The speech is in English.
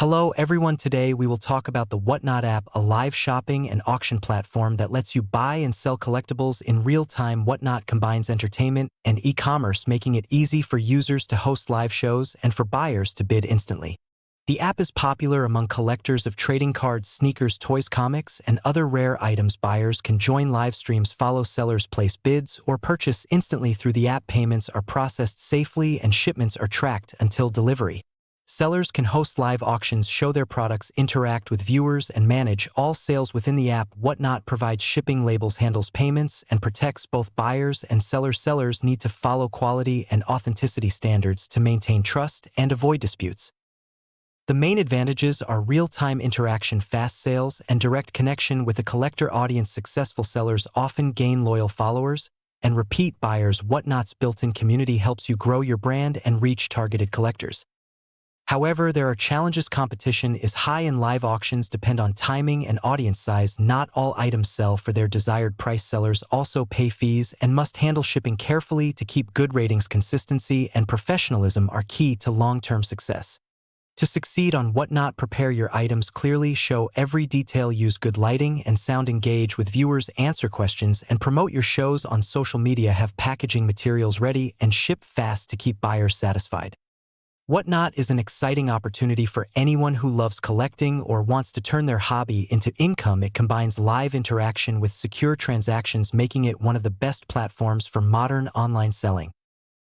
Hello everyone, today we will talk about the Whatnot app, a live shopping and auction platform that lets you buy and sell collectibles in real time. Whatnot combines entertainment and e-commerce, making it easy for users to host live shows and for buyers to bid instantly. The app is popular among collectors of trading cards, sneakers, toys, comics, and other rare items. Buyers can join live streams, follow sellers, place bids, or purchase instantly through the app. Payments are processed safely and shipments are tracked until delivery. Sellers can host live auctions, show their products, interact with viewers, and manage all sales within the app. Whatnot provides shipping labels, handles payments, and protects both buyers and sellers. Sellers need to follow quality and authenticity standards to maintain trust and avoid disputes. The main advantages are real-time interaction, fast sales, and direct connection with a collector audience. Successful sellers often gain loyal followers and repeat buyers. Whatnot's built-in community helps you grow your brand and reach targeted collectors. However, there are challenges. Competition is high and live auctions depend on timing and audience size. Not all items sell for their desired price. Sellers also pay fees and must handle shipping carefully to keep good ratings. Consistency and professionalism are key to long-term success. To succeed on Whatnot, prepare your items clearly, show every detail, use good lighting and sound, engage with viewers, answer questions, and promote your shows on social media. Have packaging materials ready and ship fast to keep buyers satisfied. Whatnot is an exciting opportunity for anyone who loves collecting or wants to turn their hobby into income. It combines live interaction with secure transactions, making it one of the best platforms for modern online selling.